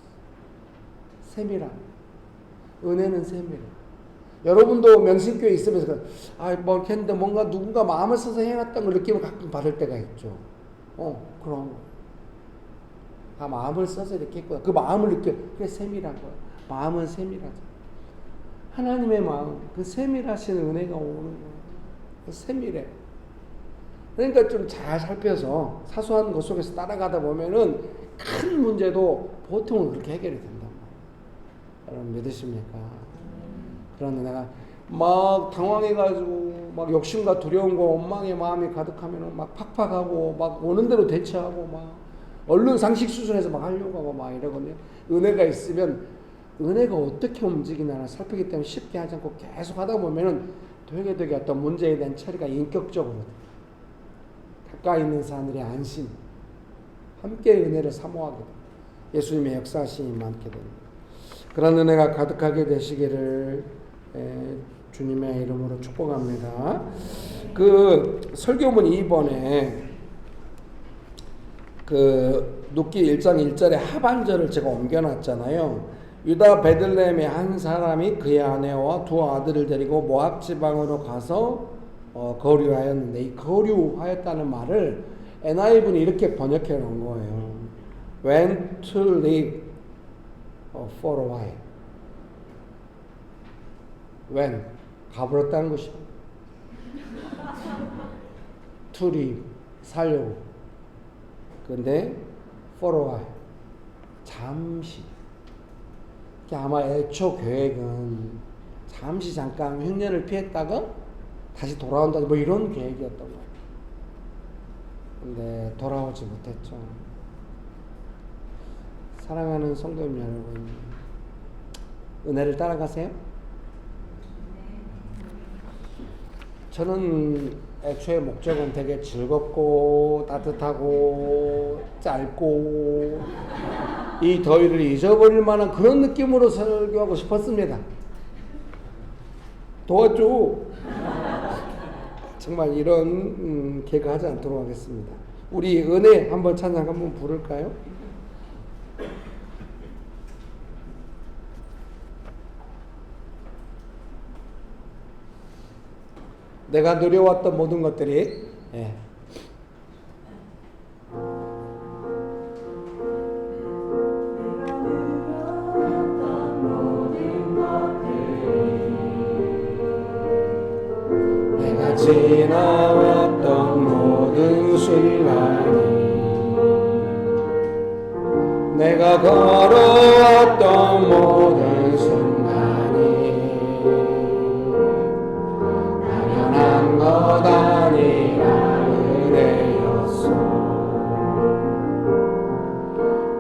세밀함. 은혜는 세밀해. 여러분도 명신교회 있으면서 뭐 이렇게 했는데 뭔가 누군가 마음을 써서 해놨다는 걸 느낌을 가끔 받을 때가 있죠. 그럼 다 마음을 써서 이렇게 했구나. 그 마음을 느껴. 그게 세밀한 거야. 마음은 세밀하죠. 하나님의 마음, 그 세밀하신 은혜가 오는 거야. 세밀해. 그러니까 좀 잘 살펴서 사소한 것 속에서 따라가다 보면은 큰 문제도 보통은 그렇게 해결이 된단 말이에요. 여러분 믿으십니까? 그런데 내가 막 당황해가지고 막 욕심과 두려움과 원망의 마음이 가득하면 막 팍팍하고 막 오는 대로 대처하고 막 얼른 상식 수준에서 막 하려고 하고 막 이러거든요. 은혜가 있으면 은혜가 어떻게 움직이나 살피기 때문에 쉽게 하지 않고 계속 하다 보면은 되게 어떤 문제에 대한 처리가 인격적으로 가까이 있는 사람들의 안심 함께 은혜를 사모하게 됩니다. 예수님의 역사하심이 많게 됩니다. 그런 은혜가 가득하게 되시기를 주님의 이름으로 축복합니다. 그 설교문 2번에 그 룻기 1장 1절의 하반절을 제가 옮겨놨잖아요. 유다 베들레헴의 한 사람이 그의 아내와 두 아들을 데리고 모압 지방으로 가서 거류하였는데 이 거류하였다는 말을 NIV는 이렇게 번역해 놓은 거예요. Went to live for a while. when 가버렸다는 것이요. to live 살려고. 근데 for a while 잠시. 아마 애초 계획은 잠시 잠깐 흉년을 피했다가 다시 돌아온다 뭐 이런 계획이었던 거예요. 근데 돌아오지 못했죠. 사랑하는 성도님 여러분, 은혜를 따라가세요. 저는 애초에 목적은 되게 즐겁고 따뜻하고 짧고 이 더위를 잊어버릴 만한 그런 느낌으로 설교하고 싶었습니다. 도와줘. 정말 이런 개그 하지 않도록 하겠습니다. 우리 은혜 한번 찬양 한번 부를까요? 내가 누려왔던 모든 것들이 내가 지나왔던 모든 순간이 내가 걸어왔던 모든 순간이 당연한 것 아니라 은혜였어.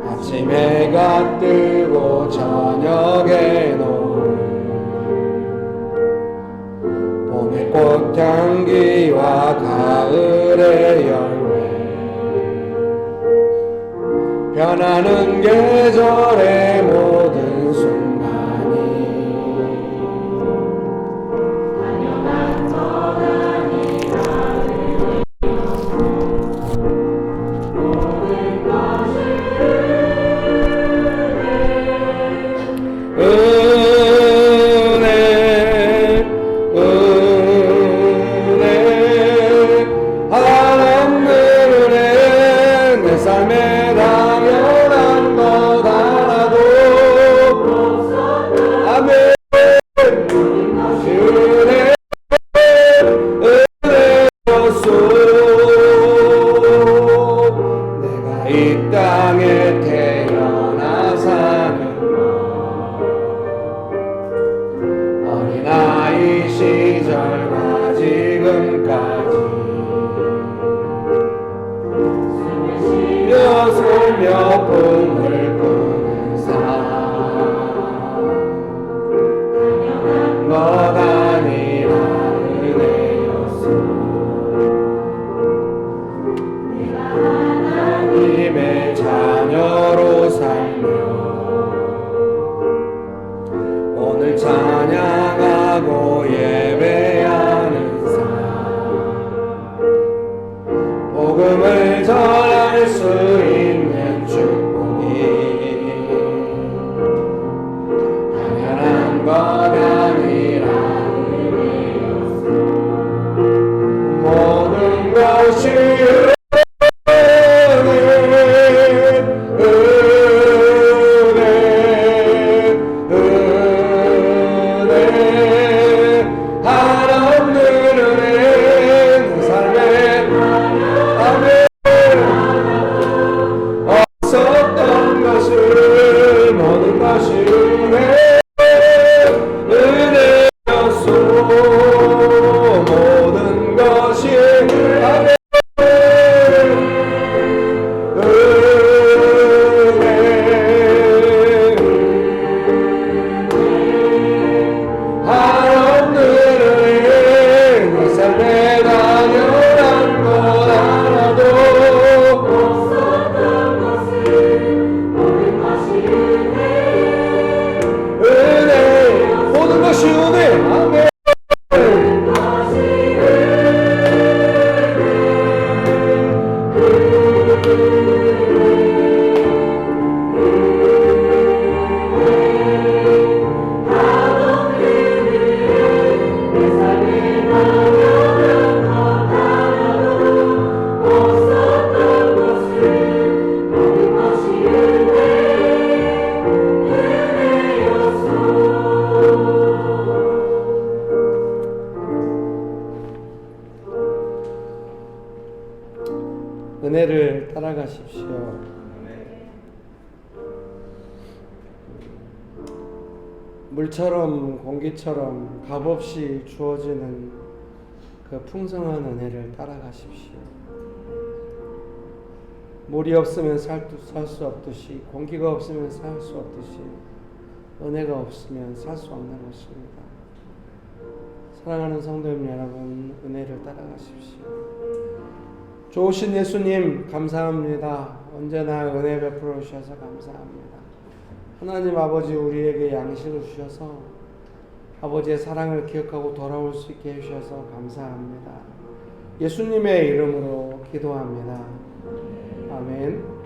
아침 해가 뜨고 저녁에 노을 봄의 꽃향기와 가을의 열매 변하는 계절의 모든 순간이 당연한 것 아니라 모든 것이 은혜 한없는 은혜 내 삶에 당연한 것 하나도 아멘. 은혜였소. 내가 이 땅에 태어나 사는 어린아이 시절과 지금까지 슬며 꿈을 꾸는 삶 당연한 것 아니라 은혜였어. 내가 하나님의 자녀로 살며 오늘 찬양하고 예배하는 삶 복음을 전할 수 있는 축복 은혜를 따라가십시오. 물처럼 공기처럼 값없이 주어지는 그 풍성한 은혜를 따라가십시오. 물이 없으면 살 수 없듯이, 공기가 없으면 살 수 없듯이, 은혜가 없으면 살 수 없는 것입니다. 사랑하는 성도님 여러분, 은혜를 따라가십시오. 좋으신 예수님 감사합니다. 언제나 은혜 베풀어 주셔서 감사합니다. 하나님 아버지, 우리에게 양식을 주셔서 아버지의 사랑을 기억하고 돌아올 수 있게 해주셔서 감사합니다. 예수님의 이름으로 기도합니다. 아멘.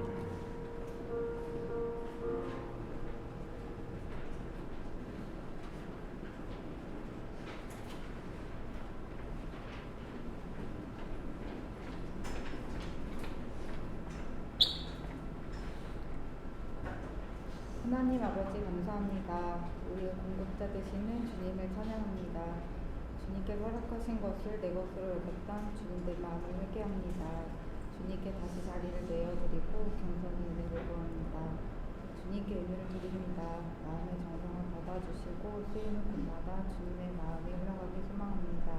하나님 아버지 감사합니다. 우리의 공급자 되시는 주님을 찬양합니다. 주님께서 허락하신 것을 내 것으로 여겼던 주님들 마음을 회개합니다. 주님께 다시 자리를 내어드리고 겸손히 은혜를 구합니다. 주님께 의미를 드립니다. 마음의 정성을 받아주시고 쓰이는 곳마다 주님의 마음이 흘러가기 소망합니다.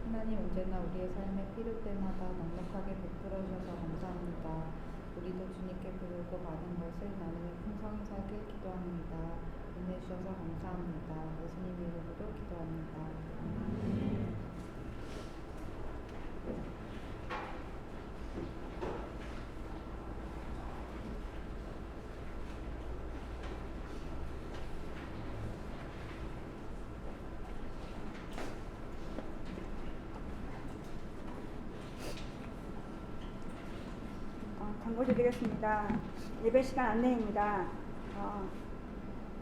하나님 언제나 우리의 삶에 필요 때마다 넉넉하게 베풀어 주셔서 감사합니다. 우리도 주님께 부르고 받은 것을 나누며 풍성히 살길 기도합니다. 은혜 주셔서 감사합니다. 예수님 이름으로 기도합니다. 광고 드리겠습니다. 예배 시간 안내입니다.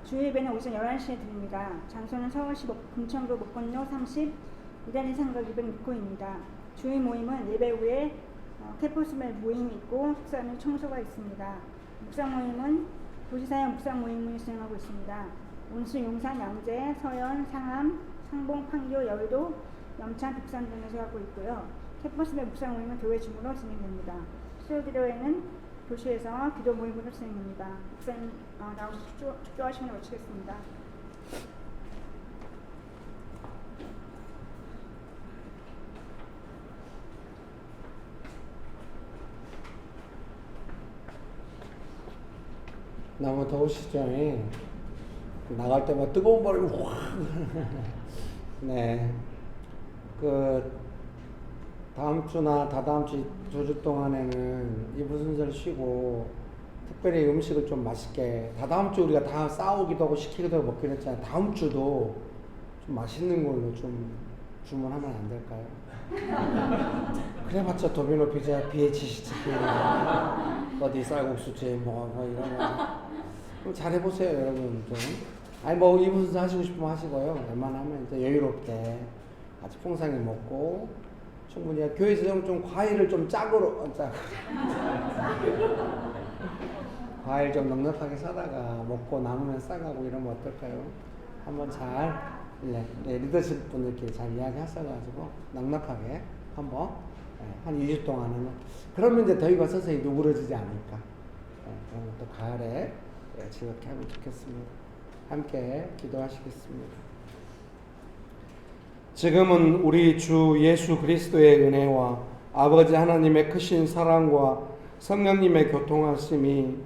주일예배는 오전 11시에 드립니다. 장소는 서울시 금천구 목건로 30, 이단리 상가 206호입니다. 주일 모임은 예배 후에 캠퍼스별 모임이 있고 숙사는 청소가 있습니다. 묵상 모임은 도시사역 묵상 모임을 진행하고 있습니다. 온수, 용산, 양재, 서현, 상암, 상봉, 판교, 여의도, 영천, 북산 등에서 하고 있고요. 캠퍼스별 묵상 모임은 교회 주무로 진행됩니다. 수요일에는 교실에서 기도 모임으로 진행됩니다. 목사님 나오셔서 축도하시면 마치겠습니다. 너무 더우시죠? 나갈 때마다 뜨거운 바람이 확. 네. 다음 주나 다다음 주 2주 동안에는 이부 순서를 쉬고 특별히 음식을 좀 맛있게, 다다음 주 우리가 다 싸우기도 하고 시키기도 하고 먹기로 했잖아요. 다음 주도 좀 맛있는 걸로 좀 주문하면 안 될까요? 그래봤자 도미노 피자, BHC 치킨, 어디 쌀국수집 뭐 이런 거 잘해보세요 여러분. 좀 아니 뭐 이부 순서 하시고 싶으면 하시고요. 웬만하면 이제 여유롭게 같이 풍성히 먹고, 충분히 교회에서 좀 과일을 좀 과일 좀 넉넉하게 사다가 먹고 남으면 싸가고 이러면 어떨까요? 한번 잘 리더십 분들끼리 잘 이야기하셔가지고 넉넉하게 한번 한 2주 동안은, 그러면 이제 더위가 서서히 누그러지지 않을까. 그런 것도 가을에 즐겁게 하면 좋겠습니다. 함께 기도하시겠습니다. 지금은 우리 주 예수 그리스도의 은혜와 아버지 하나님의 크신 사랑과 성령님의 교통하심이,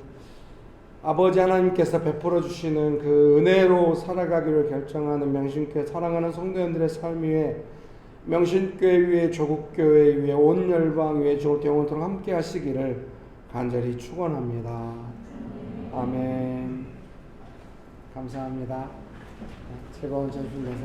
아버지 하나님께서 베풀어 주시는 그 은혜로 살아가기를 결정하는 명신교회 사랑하는 성도님들의 삶 위에, 명신교회 위에, 조국교회 위에, 온 열방 위에 주로 영원토록 함께 하시기를 간절히 축원합니다. 아멘. 감사합니다. 즐거운 전주 되세요.